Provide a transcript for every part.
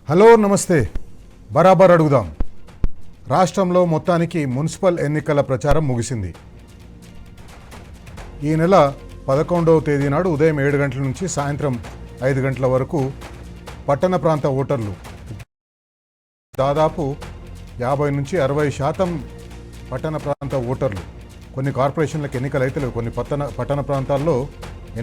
Hello నమస్తే. బరాబర్ అడుగుదాం. రాష్ట్రంలో మొత్తానికి మున్సిపల్ ఎన్నికల ప్రచారం ముగిసింది. ఈ నెల 11వ తేదీ నాడు ఉదయం 7 గంటల నుంచి సాయంత్రం 5 గంటల వరకు పట్టణ ప్రాంత ఓటర్లు దాదాపు 50 నుంచి 60% పట్టణ ప్రాంత ఓటర్లు. కొన్ని కార్పొరేషన్లకు ఎన్నికలు అయితే లేవు, కొన్ని పట్టణ ప్రాంతాల్లో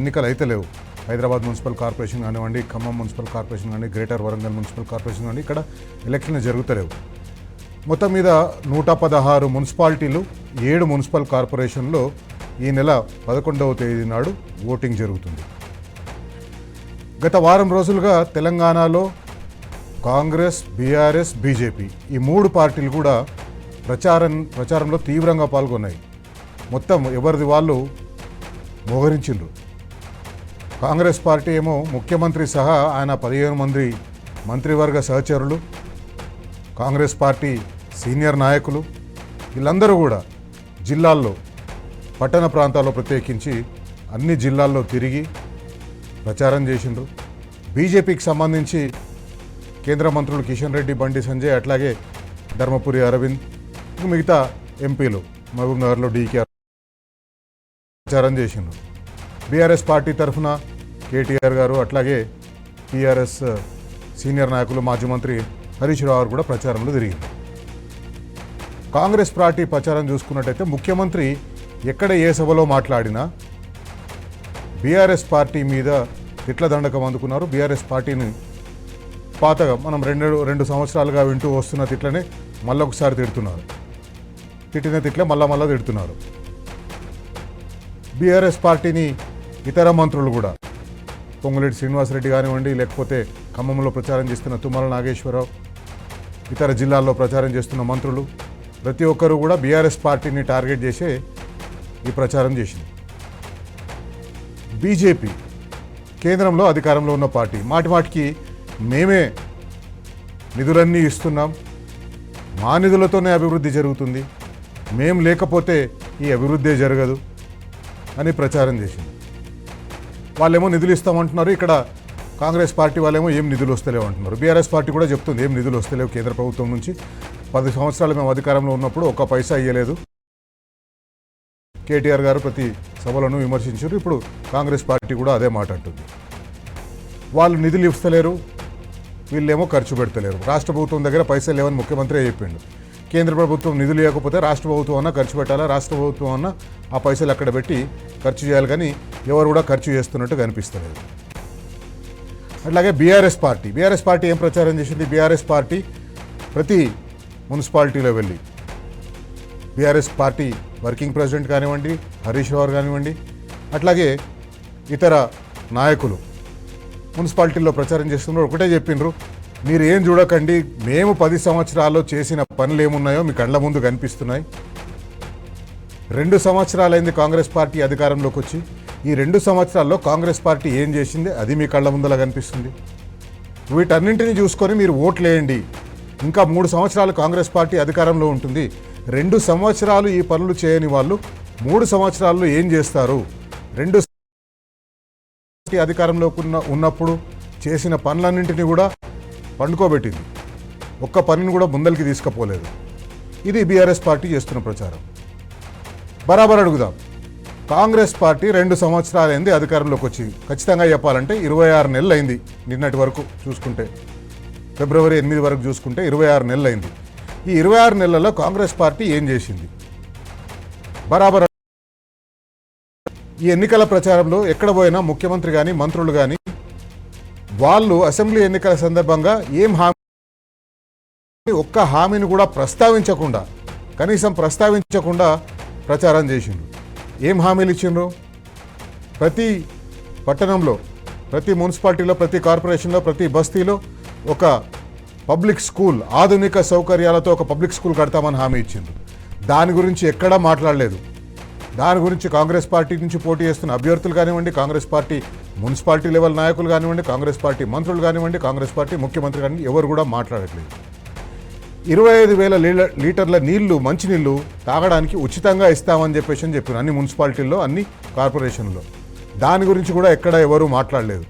ఎన్నికలు అయితే లేవు. హైదరాబాద్ మున్సిపల్ కార్పొరేషన్ కానివ్వండి, ఖమ్మం మున్సిపల్ కార్పొరేషన్ కానీ, గ్రేటర్ వరంగల్ మున్సిపల్ కార్పొరేషన్ కానీ ఇక్కడ ఎలక్షన్లు జరుగుతలేవు. మొత్తం మీద 116 మున్సిపాలిటీలు, 7 మున్సిపల్ కార్పొరేషన్లో ఈ నెల 11వ తేదీ నాడు ఓటింగ్ జరుగుతుంది. గత వారం రోజులుగా తెలంగాణలో కాంగ్రెస్, బీఆర్ఎస్, బీజేపీ ఈ 3 పార్టీలు కూడా ప్రచారంలో తీవ్రంగా పాల్గొన్నాయి. మొత్తం ఎవరిది వాళ్ళు మోహరించిండ్రు. కాంగ్రెస్ పార్టీ ఏమో ముఖ్యమంత్రి సహా ఆయన 15 మంది మంత్రివర్గ సహచరులు, కాంగ్రెస్ పార్టీ సీనియర్ నాయకులు వీళ్ళందరూ కూడా జిల్లాల్లో, పట్టణ ప్రాంతాల్లో ప్రత్యేకించి అన్ని జిల్లాల్లో తిరిగి ప్రచారం చేసిండ్రు. బీజేపీకి సంబంధించి కేంద్ర మంత్రులు కిషన్ రెడ్డి, బండి సంజయ్, అట్లాగే ధర్మపురి అరవింద్, మిగతా ఎంపీలు మహబూబ్ నగర్లో డీకే ప్రచారం చేసిండ్రు. బీఆర్ఎస్ పార్టీ తరఫున కేటీఆర్ గారు, అట్లాగే టీఆర్ఎస్ సీనియర్ నాయకులు మాజీ మంత్రి హరీష్ రావు కూడా ప్రచారంలో తిరిగింది. కాంగ్రెస్ పార్టీ ప్రచారం చూసుకున్నట్టయితే ముఖ్యమంత్రి ఎక్కడ ఏ సభలో మాట్లాడినా బీఆర్ఎస్ పార్టీ మీద తిట్ల దండకం అందుకున్నారు. బీఆర్ఎస్ పార్టీని పాతగా మనం రెండు సంవత్సరాలుగా వింటూ వస్తున్న తిట్లనే మళ్ళొకసారి తిడుతున్నారు. తిట్టిన తిట్లే మళ్ళా తిడుతున్నారు. బీఆర్ఎస్ పార్టీని ఇతర మంత్రులు కూడా, పొంగులేటి శ్రీనివాసరెడ్డి కానివ్వండి, లేకపోతే ఖమ్మంలో ప్రచారం చేస్తున్న తుమ్మల నాగేశ్వరరావు, ఇతర జిల్లాల్లో ప్రచారం చేస్తున్న మంత్రులు ప్రతి ఒక్కరూ కూడా బీఆర్ఎస్ పార్టీని టార్గెట్ చేసే ఈ ప్రచారం చేసింది. బీజేపీ కేంద్రంలో అధికారంలో ఉన్న పార్టీ మాటికి మేమే నిధులన్నీ ఇస్తున్నాం, మా నిధులతోనే అభివృద్ధి జరుగుతుంది, మేం లేకపోతే ఈ అభివృద్ధి జరగదు అని ప్రచారం చేసింది. వాళ్ళేమో నిధులు ఇస్తామంటున్నారు, ఇక్కడ కాంగ్రెస్ పార్టీ వాళ్ళేమో ఏం నిధులు వస్తలేవు అంటున్నారు. బీఆర్ఎస్ పార్టీ కూడా చెప్తుంది ఏం నిధులు వస్తలేవు కేంద్ర ప్రభుత్వం నుంచి, 10 సంవత్సరాలు మేము అధికారంలో ఉన్నప్పుడు ఒక్క పైసా ఇయ్యలేదు. కేటీఆర్ గారు ప్రతి సభలను విమర్శించారు. ఇప్పుడు కాంగ్రెస్ పార్టీ కూడా అదే మాట అంటుంది. వాళ్ళు నిధులు ఇస్తలేరు, వీళ్ళేమో ఖర్చు పెడతలేరు. రాష్ట్ర ప్రభుత్వం దగ్గర పైసలు లేవని ముఖ్యమంత్రి చెప్పిండు. కేంద్ర ప్రభుత్వం నిధులు లేకపోతే రాష్ట్ర ప్రభుత్వం అన్నా ఖర్చు పెట్టాలా, రాష్ట్ర ప్రభుత్వం అన్నా ఆ పైసలు అక్కడ పెట్టి ఖర్చు చేయాలి, కానీ ఎవరు కూడా ఖర్చు చేస్తున్నట్టు కనిపిస్తలేదు. అట్లాగే బీఆర్ఎస్ పార్టీ ఏం ప్రచారం చేసింది? బీఆర్ఎస్ పార్టీ ప్రతి మున్సిపాలిటీలో వెళ్ళి బీఆర్ఎస్ పార్టీ వర్కింగ్ ప్రెసిడెంట్ కానివ్వండి, హరీష్ రావు కానివ్వండి, అట్లాగే ఇతర నాయకులు మున్సిపాలిటీల్లో ప్రచారం చేస్తున్నారు. ఒకటే చెప్పిండ్రు, మీరు ఏం చూడకండి, మేము 10 సంవత్సరాల్లో చేసిన పనులు ఏమున్నాయో మీ కళ్ళ ముందు కనిపిస్తున్నాయి. 2 సంవత్సరాలైంది కాంగ్రెస్ పార్టీ అధికారంలోకి వచ్చి. ఈ 2 సంవత్సరాల్లో కాంగ్రెస్ పార్టీ ఏం చేసింది అది మీ కళ్ళ ముందలా కనిపిస్తుంది. వీటన్నింటినీ చూసుకొని మీరు ఓట్లు వేయండి. ఇంకా 3 సంవత్సరాలు కాంగ్రెస్ పార్టీ అధికారంలో ఉంటుంది. 2 సంవత్సరాలు ఈ పనులు చేయని వాళ్ళు 3 సంవత్సరాల్లో ఏం చేస్తారు? 2 అధికారంలో ఉన్నప్పుడు చేసిన పనులన్నింటినీ కూడా పండుకోబెట్టింది, ఒక్క పనిని కూడా ముందరికి తీసుకుపోలేదు. ఇది బీఆర్ఎస్ పార్టీ చేస్తున్న ప్రచారం. బరాబర్ అడుగుదాం. కాంగ్రెస్ పార్టీ 2 సంవత్సరాలైంది అధికారంలోకి వచ్చి, ఖచ్చితంగా చెప్పాలంటే 26 నెలలు అయింది. నిన్నటి వరకు చూసుకుంటే, ఫిబ్రవరి 8 వరకు చూసుకుంటే 26 నెలలు అయింది. ఈ 26 నెలల్లో కాంగ్రెస్ పార్టీ ఏం చేసింది? బరాబర్. ఈ ఎన్నికల ప్రచారంలో ఎక్కడ పోయినా ముఖ్యమంత్రి కానీ, మంత్రులు కానీ వాళ్ళు అసెంబ్లీ ఎన్నికల సందర్భంగా ఏం ఒక్క హామీని కూడా కనీసం ప్రస్తావించకుండా ప్రచారం చేసిండ్రు. ఏం హామీలు ఇచ్చిండ్రు? ప్రతి పట్టణంలో, ప్రతి మున్సిపాలిటీలో, ప్రతి కార్పొరేషన్లో, ప్రతి బస్తీలో ఒక పబ్లిక్ స్కూల్, ఆధునిక సౌకర్యాలతో ఒక పబ్లిక్ స్కూల్ కడతామని హామీ ఇచ్చిండ్రు. దాని గురించి ఎక్కడా మాట్లాడలేదు. దాని గురించి కాంగ్రెస్ పార్టీ నుంచి పోటీ చేస్తున్న అభ్యర్థులు కానివ్వండి, కాంగ్రెస్ పార్టీ మున్సిపాలిటీ లెవెల్ నాయకులు కానివ్వండి, కాంగ్రెస్ పార్టీ మంత్రులు కానివ్వండి, కాంగ్రెస్ పార్టీ ముఖ్యమంత్రి కానివ్వండి, ఎవరు కూడా మాట్లాడట్లేదు. 25,000 లీటర్ల నీళ్లు, మంచినీళ్ళు తాగడానికి ఉచితంగా ఇస్తామని చెప్పారు అన్ని మున్సిపాలిటీల్లో, అన్ని కార్పొరేషన్లో. దాని గురించి కూడా ఎక్కడ ఎవరు మాట్లాడలేదు.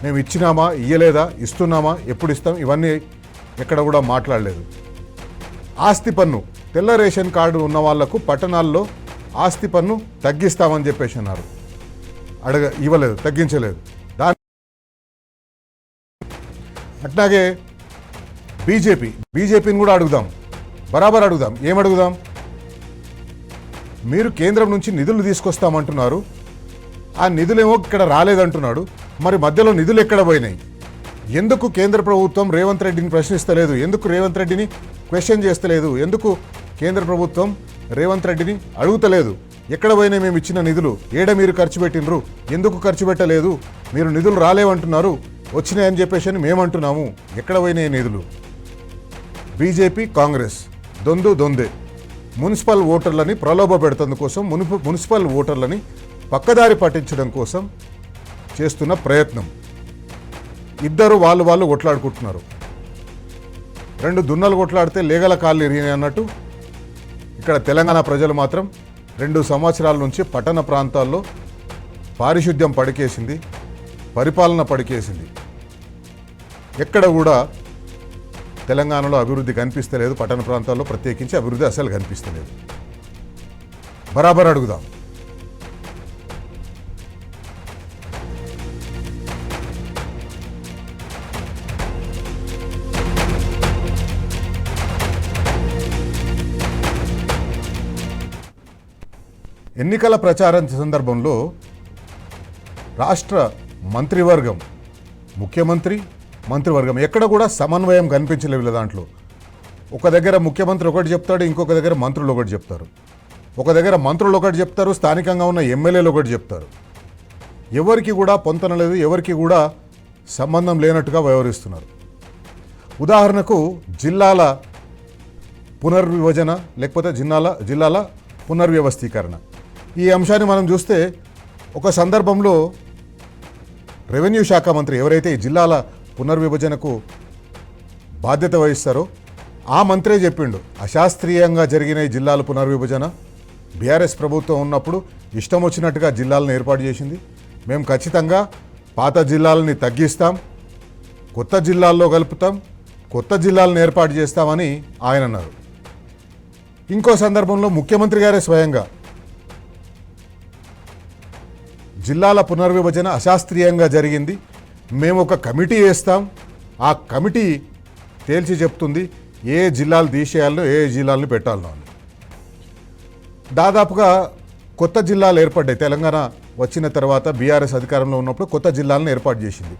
మేము ఇచ్చినామా, ఇయ్యలేదా, ఇస్తున్నామా, ఎప్పుడు ఇస్తాం, ఇవన్నీ ఎక్కడ కూడా మాట్లాడలేదు. ఆస్తి పన్ను తెల్ల రేషన్ కార్డు ఉన్న వాళ్లకు పట్టణాల్లో ఆస్తి పన్ను తగ్గిస్తామని చెప్పేసి అన్నారు. ఇవ్వలేదు, తగ్గించలేదు. అట్లాగే బీజేపీని కూడా అడుగుదాం, బరాబర్ అడుగుదాం. ఏమడుగుదాం? మీరు కేంద్రం నుంచి నిధులు తీసుకొస్తామంటున్నారు, ఆ నిధులేమో ఇక్కడ రాలేదంటున్నాడు. మరి మధ్యలో నిధులు ఎక్కడ పోయినాయి? ఎందుకు కేంద్ర ప్రభుత్వం రేవంత్ రెడ్డిని ప్రశ్నిస్తలేదు? ఎందుకు రేవంత్ రెడ్డిని క్వశ్చన్ చేస్తలేదు? ఎందుకు కేంద్ర ప్రభుత్వం రేవంత్ రెడ్డిని అడుగుతలేదు? ఎక్కడ పోయినాయి మేము ఇచ్చిన నిధులు? ఏడ మీరు ఖర్చు పెట్టినరు? ఎందుకు ఖర్చు పెట్టలేదు? మీరు నిధులు రాలేవంటున్నారు, వచ్చినాయని చెప్పేసి అని మేమంటున్నాము. ఎక్కడ పోయినాయి నిధులు? బీజేపీ కాంగ్రెస్ దొందే మున్సిపల్ ఓటర్లని ప్రలోభ పెడుతున్న కోసం, మున్సిపల్ ఓటర్లని పక్కదారి పట్టించడం కోసం చేస్తున్న ప్రయత్నం. ఇద్దరు వాళ్ళు కొట్లాడుకుంటున్నారు. రెండు దున్నలు కొట్లాడితే లేగల కాళ్ళు ఇరిగినాయి అన్నట్టు ఇక్కడ తెలంగాణ ప్రజలు మాత్రం 2 సంవత్సరాల నుంచి పట్టణ ప్రాంతాల్లో పారిశుద్ధ్యం పడికేసింది, పరిపాలన పడికేసింది. ఎక్కడ కూడా తెలంగాణలో అభివృద్ధి కనిపిస్తలేదు. పట్టణ ప్రాంతాల్లో ప్రత్యేకించి అభివృద్ధి అసలు కనిపిస్తలేదు. బరాబర్ అడుగుదాం. ఎన్నికల ప్రచారం సందర్భంలో రాష్ట్ర మంత్రివర్గం, మంత్రివర్గం ఎక్కడ కూడా సమన్వయం కనిపించలేదు. దాంట్లో ఒక దగ్గర ముఖ్యమంత్రి ఒకటి చెప్తాడు, ఇంకొక దగ్గర మంత్రులు ఒకటి చెప్తారు. ఒక దగ్గర మంత్రులు ఒకటి చెప్తారు, స్థానికంగా ఉన్న ఎమ్మెల్యేలు ఒకటి చెప్తారు. ఎవరికి కూడా పొంతన లేదు, ఎవరికి కూడా సంబంధం లేనట్టుగా వ్యవహరిస్తున్నారు. ఉదాహరణకు జిల్లాల పునర్విభజన లేకపోతే జిల్లాల పునర్వ్యవస్థీకరణ, ఈ అంశాన్ని మనం చూస్తే ఒక సందర్భంలో రెవెన్యూ శాఖ మంత్రి ఎవరైతే ఈ జిల్లాల పునర్విభజనకు బాధ్యత వహిస్తారో ఆ మంత్రే చెప్పిండు, అశాస్త్రీయంగా జరిగిన ఈ జిల్లాల పునర్విభజన బీఆర్ఎస్ ప్రభుత్వం ఉన్నప్పుడు ఇష్టం వచ్చినట్టుగా జిల్లాలను ఏర్పాటు చేసింది. మేము ఖచ్చితంగా పాత జిల్లాలని తగ్గిస్తాం, కొత్త జిల్లాల్లో కలుపుతాం, కొత్త జిల్లాలను ఏర్పాటు చేస్తామని ఆయన అన్నారు. ఇంకో సందర్భంలో ముఖ్యమంత్రి గారే స్వయంగా జిల్లాల పునర్విభజన అశాస్త్రీయంగా జరిగింది, మేము ఒక కమిటీ వేస్తాం, ఆ కమిటీ తేల్చి చెప్తుంది ఏ జిల్లాలు తీసేయాలో ఏ జిల్లాలను పెట్టాలనో అని. దాదాపుగా కొత్త జిల్లాలు ఏర్పడ్డాయి. తెలంగాణ వచ్చిన తర్వాత బీఆర్ఎస్ అధికారంలో ఉన్నప్పుడు కొత్త జిల్లాలను ఏర్పాటు చేసింది.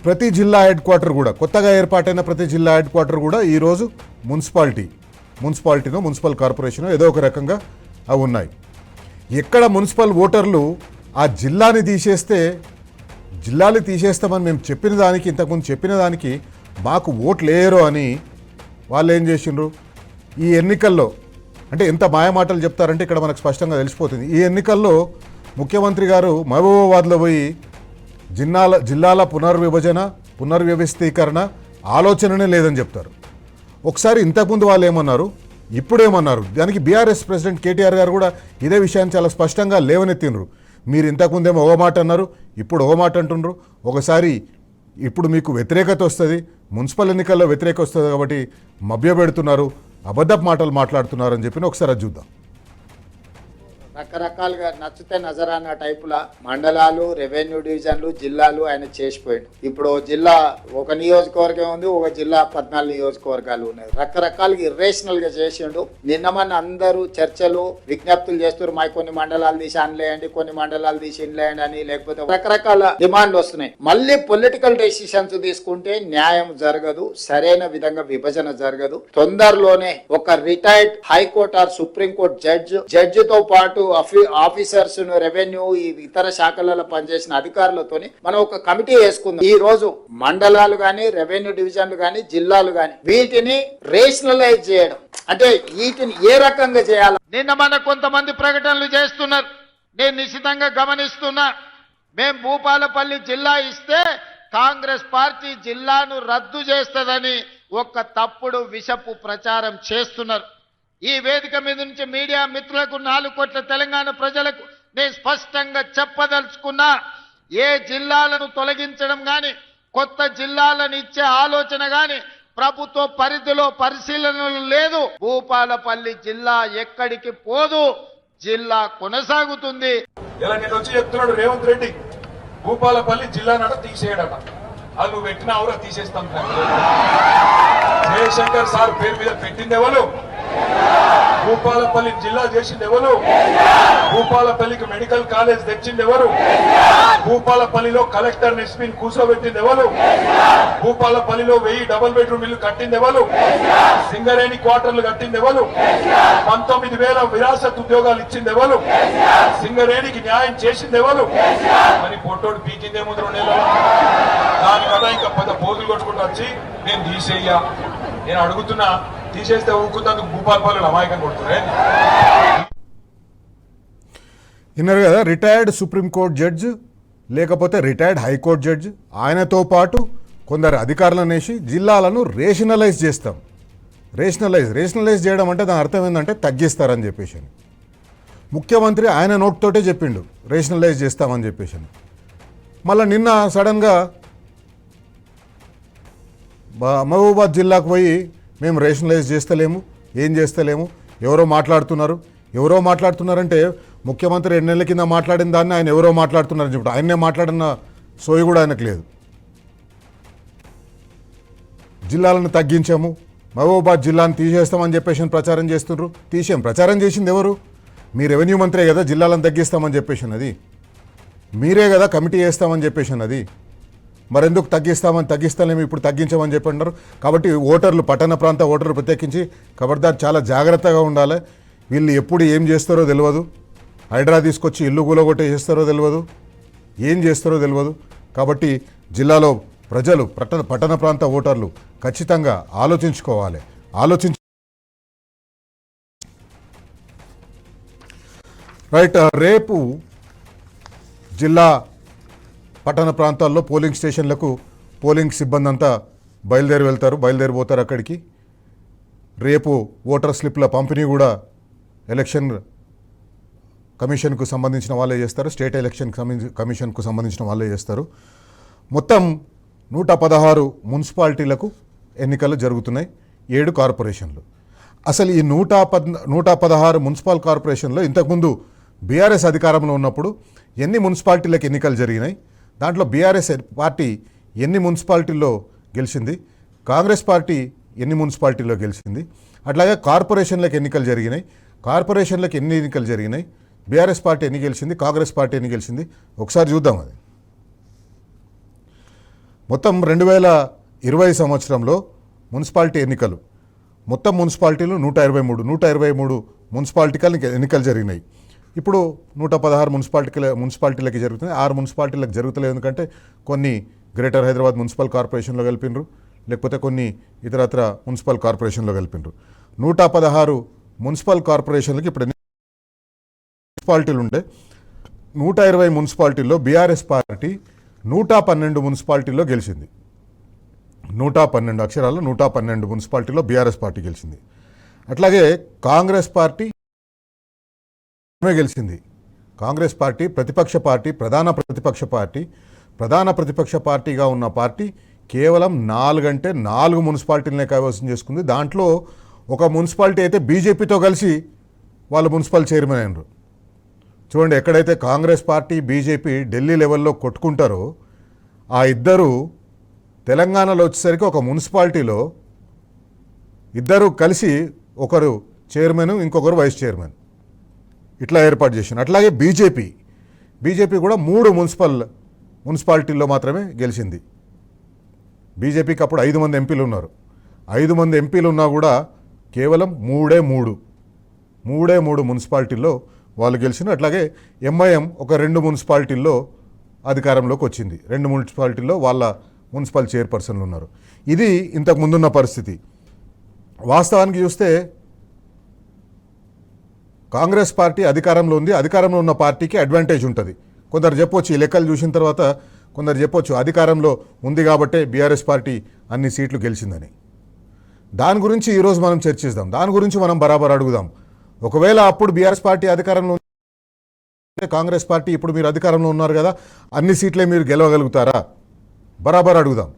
ప్రతి జిల్లా హెడ్ క్వార్టర్ కూడా, కొత్తగా ఏర్పాటైన ప్రతి జిల్లా హెడ్ క్వార్టర్ కూడా ఈరోజు మున్సిపాలిటీనో మున్సిపల్ కార్పొరేషనో ఏదో ఒక రకంగా అవి ఉన్నాయి. ఎక్కడ మున్సిపల్ ఓటర్లు ఆ జిల్లాని తీసేస్తామని మేము చెప్పిన దానికి, ఇంతకుముందు చెప్పిన దానికి మాకు ఓట్లు వేయరు అని వాళ్ళు ఏం చేసిండ్రు? ఈ ఎన్నికల్లో అంటే ఎంత మాయమాటలు చెప్తారంటే ఇక్కడ మనకు స్పష్టంగా తెలిసిపోతుంది. ఈ ఎన్నికల్లో ముఖ్యమంత్రి గారు మహబూబాబాద్లో పోయి జిల్లాల పునర్వ్యవస్థీకరణ ఆలోచననే లేదని చెప్తారు. ఒకసారి ఇంతకుముందు వాళ్ళు ఏమన్నారు, ఇప్పుడేమన్నారు? దానికి బీఆర్ఎస్ ప్రెసిడెంట్ కేటీఆర్ గారు కూడా ఇదే విషయాన్ని చాలా స్పష్టంగా లేవనెత్తినరు. మీరు ఇంతకుముందేమో ఒక మాట అన్నారు, ఇప్పుడు ఒక మాట అంటున్నారు. ఒకసారి ఇప్పుడు మీకు వ్యతిరేకత వస్తుంది, మున్సిపల్ ఎన్నికల్లో వ్యతిరేకత వస్తుంది కాబట్టి మభ్యపెడుతున్నారు, అబద్ధపు మాటలు మాట్లాడుతున్నారు అని చెప్పి ఒకసారి అది చూద్దాం. రకరకాలుగా నచ్చితే నజరానా టైపుల మండలాలు, రెవెన్యూ డివిజన్లు, జిల్లాలు ఆయన చేసిపోయాడు. ఇప్పుడు జిల్లా ఒక నియోజకవర్గం ఉంది, ఒక జిల్లా 14 నియోజకవర్గాలు ఉన్నాయి. రకరకాలుగా ఇర్రేషనల్ గా చేసిండు. నిన్నమన్న అందరూ చర్చలు, విజ్ఞప్తులు చేస్తారు, మా కొన్ని మండలాలు తీసి అనలేయండి, కొన్ని మండలాలు తీసి ఇన్లేయండి అని, లేకపోతే రకరకాల డిమాండ్లు వస్తున్నాయి. మళ్ళీ పొలిటికల్ డెసిషన్స్ తీసుకుంటే న్యాయం జరగదు, సరైన విధంగా విభజన జరగదు. తొందరలోనే ఒక రిటైర్డ్ హైకోర్టు ఆర్ సుప్రీంకోర్టు జడ్జితో పాటు ఆఫీసర్స్, రెవెన్యూ, ఇతర శాఖలలో పనిచేసిన అధికారులతోని మనం ఒక కమిటీ వేసుకుందాం. ఈ రోజు మండలాలు గాని, రెవెన్యూ డివిజన్లు గాని, జిల్లాలు గాని వీటిని రేషనలైజ్ చేయడం అంటే వీటిని ఏ రకంగా చేయాలి? నిన్న మన కొంతమంది ప్రకటనలు చేస్తున్నారు, నేను నిశ్చితంగా గమనిస్తున్నా. మేం భూపాలపల్లి జిల్లా ఇస్తే కాంగ్రెస్ పార్టీ జిల్లాను రద్దు చేస్తుందని ఒక తప్పుడు విషపు ప్రచారం చేస్తున్నారు. ఈ వేదిక మీద నుంచి మీడియా మిత్రులకు, 4 కోట్ల తెలంగాణ ప్రజలకు నేను స్పష్టంగా చెప్పదలుచుకున్నా, ఏ జిల్లాలను తొలగించడం గాని, కొత్త జిల్లాలను ఇచ్చే ఆలోచన గాని ప్రభుత్వ పరిధిలో పరిశీలనలు లేదు. భూపాలపల్లి జిల్లా ఎక్కడికి పోదు, జిల్లా కొనసాగుతుంది. ఇలా నేను వచ్చి చెప్తున్నాడు రేవంత్ రెడ్డి, భూపాలపల్లి జిల్లా నట తీసేయడట. అది నువ్వు పెట్టిన అవరా తీసేస్తాం. జయశంకర్ సార్ పేరు మీద పెట్టింది ఎవరు? భూపాలపల్లి జిల్లా చేసింది ఎవరు? భూపాలపల్లికి మెడికల్ కాలేజ్ తెచ్చింది ఎవరు? భూపాలపల్లిలో కలెక్టర్ ఎస్పీని కూర్చోబెట్టింది ఎవరు? భూపాలపల్లిలో 1000 డబుల్ బెడ్రూమ్ ఇల్లు కట్టింది ఎవరు? సింగరేణి క్వార్టర్లు కట్టింది ఎవరు? 19,000 విరాసత్ ఉద్యోగాలు ఇచ్చింది ఎవరు? సింగరేణికి న్యాయం చేసింది ఎవరు? మరి పొట్టోడు పీకిందేమో 2 నెలలు. దానికన్నా ఇంకా పెద్ద పోజులు కొట్టుకుంటూ వచ్చి నేను తీసేయ్యా, నేను అడుగుతున్నా, తీసేస్తే ఊరుకున్నందుకు భూపాలపల్లి అమాయకం కొడుతున్నారే. విన్నారు కదా, రిటైర్డ్ సుప్రీంకోర్టు జడ్జ్ లేకపోతే రిటైర్డ్ హైకోర్టు జడ్జ్, ఆయనతో పాటు కొందరు అధికారులను వేసి జిల్లాలను రేషనలైజ్ చేస్తాం. రేషనలైజ్ చేయడం అంటే దాని అర్థం ఏంటంటే తగ్గిస్తారని చెప్పేసి. ముఖ్యమంత్రి ఆయన నోట్తోటే చెప్పిండు రేషనలైజ్ చేస్తామని చెప్పేసి. మళ్ళీ నిన్న సడన్గా మహబూబాద్ జిల్లాకు పోయి మేము రేషనలైజ్ చేస్తలేము, ఏం చేస్తలేము, ఎవరో మాట్లాడుతున్నారంటే ముఖ్యమంత్రి 2 నెలల కింద మాట్లాడిన దాన్ని ఆయన ఎవరో మాట్లాడుతున్నారని చెప్పి ఆయన్నే మాట్లాడిన సోయి కూడా ఆయనకు లేదు. జిల్లాలను తగ్గించాము, మహబూబాద్ జిల్లాను తీసేస్తామని చెప్పేసి ప్రచారం చేస్తున్నారు. ప్రచారం చేసింది ఎవరు? మీ రెవెన్యూ మంత్రే కదా జిల్లాలను తగ్గిస్తామని చెప్పేసి అది. మీరే కదా కమిటీ వేస్తామని చెప్పేసి అది. మరెందుకు తగ్గిస్తాలేము ఇప్పుడు తగ్గించమని చెప్పి అన్నారు. కాబట్టి ఓటర్లు, పట్టణ ప్రాంత ఓటర్లు ప్రత్యేకించి ఖబర్దార్ చాలా జాగ్రత్తగా ఉండాలి. వీళ్ళు ఎప్పుడు ఏం చేస్తారో తెలియదు. హైడ్రా తీసుకొచ్చి ఇల్లు కూలగొట్టే చేస్తారో తెలియదు, ఏం చేస్తారో తెలియదు. కాబట్టి జిల్లాలో ప్రజలు, పట్టణ ప్రాంత ఓటర్లు ఖచ్చితంగా ఆలోచించుకోవాలి. రైట్, రేపు జిల్లా పట్టణ ప్రాంతాల్లో పోలింగ్ స్టేషన్లకు పోలింగ్ సిబ్బంది అంతా బయలుదేరిపోతారు అక్కడికి. రేపు ఓటర్ స్లిప్ల పంపిణీ కూడా ఎలక్షన్ కమిషన్కు సంబంధించిన వాళ్ళే చేస్తారు, స్టేట్ ఎలక్షన్ కమిషన్కు సంబంధించిన వాళ్ళే చేస్తారు. మొత్తం 116 మున్సిపాలిటీలకు ఎన్నికలు జరుగుతున్నాయి, 7 కార్పొరేషన్లు. అసలు ఈ 116 మున్సిపల్ కార్పొరేషన్లో ఇంతకుముందు బీఆర్ఎస్ అధికారంలో ఉన్నప్పుడు ఎన్ని మున్సిపాలిటీలకు ఎన్నికలు జరిగినాయి, దాంట్లో బీఆర్ఎస్ పార్టీ ఎన్ని మున్సిపాలిటీల్లో గెలిచింది, కాంగ్రెస్ పార్టీ ఎన్ని మున్సిపాలిటీల్లో గెలిచింది, అట్లాగే కార్పొరేషన్లకు ఎన్నికలు జరిగినాయి, కార్పొరేషన్లకు ఎన్ని ఎన్నికలు జరిగినాయి, బీఆర్ఎస్ పార్టీ ఎన్ని గెలిచింది, కాంగ్రెస్ పార్టీ ఎన్ని గెలిచింది ఒకసారి చూద్దాం. అది మొత్తం 2020 సంవత్సరంలో మున్సిపాలిటీ ఎన్నికలు, మొత్తం మున్సిపాలిటీలు 123 మున్సిపాలిటీలకు ఎన్నికలు జరిగినాయి. ఇప్పుడు 116 మున్సిపాలిటీలకి జరుగుతున్నాయి. 6 మున్సిపాలిటీలకు జరుగుతలేదు, ఎందుకంటే కొన్ని గ్రేటర్ హైదరాబాద్ మున్సిపల్ కార్పొరేషన్లో కలిపినరు, లేకపోతే కొన్ని ఇతరత్ర మున్సిపల్ కార్పొరేషన్లో కలిపినరు. 116 మున్సిపల్ కార్పొరేషన్లకి ఇప్పుడు మున్సిపాలిటీలు ఉండే 120 మున్సిపాలిటీల్లో బీఆర్ఎస్ పార్టీ 112 మున్సిపాలిటీల్లో గెలిచింది. 112 అక్షరాల్లో 112 మున్సిపాలిటీలో బీఆర్ఎస్ పార్టీ గెలిచింది. అట్లాగే కాంగ్రెస్ పార్టీ గెలిచింది. కాంగ్రెస్ పార్టీ ప్రధాన ప్రతిపక్ష పార్టీగా ఉన్న పార్టీ కేవలం 4 మున్సిపాలిటీలనే కైవసం చేసుకుంది. దాంట్లో ఒక మున్సిపాలిటీ అయితే బీజేపీతో కలిసి వాళ్ళు మున్సిపల్ చైర్మన్ అయినారు. చూడండి, ఎక్కడైతే కాంగ్రెస్ పార్టీ బీజేపీ ఢిల్లీ లెవెల్లో కొట్టుకుంటారో ఆ ఇద్దరు తెలంగాణలో వచ్చేసరికి ఒక మున్సిపాలిటీలో ఇద్దరు కలిసి ఒకరు చైర్మన్, ఇంకొకరు వైస్ చైర్మన్ ఇట్లా ఏర్పాటు చేసింది. అట్లాగే బీజేపీ కూడా 3 మున్సిపాలిటీల్లో మాత్రమే గెలిచింది. బీజేపీకి అప్పుడు 5 మంది ఎంపీలు ఉన్నారు. 5 మంది ఎంపీలు ఉన్నా కూడా కేవలం 3 మున్సిపాలిటీల్లో వాళ్ళు గెలిచిన. అట్లాగే ఎంఐఎం ఒక 2 మున్సిపాలిటీల్లో అధికారంలోకి వచ్చింది. 2 మున్సిపాలిటీల్లో వాళ్ళ మున్సిపల్ చైర్పర్సన్లు ఉన్నారు. ఇది ఇంతకు ముందున్న పరిస్థితి. వాస్తవానికి చూస్తే కాంగ్రెస్ పార్టీ అధికారంలో ఉంది, అధికారంలో ఉన్న పార్టీకి అడ్వాంటేజ్ ఉంటుంది. కొందరు చెప్పొచ్చు, ఈ లెక్కలు చూసిన తర్వాత కొందరు చెప్పొచ్చు అధికారంలో ఉంది కాబట్టే బీఆర్ఎస్ పార్టీ అన్ని సీట్లు గెలిచిందని. దాని గురించి ఈరోజు మనం చర్చిద్దాం, దాని గురించి మనం బరాబర్ అడుగుదాం. ఒకవేళ అప్పుడు బీఆర్ఎస్ పార్టీ అధికారంలో కాంగ్రెస్ పార్టీ ఇప్పుడు మీరు అధికారంలో ఉన్నారు కదా, అన్ని సీట్లే మీరు గెలవగలుగుతారా? బరాబర్ అడుగుదాం.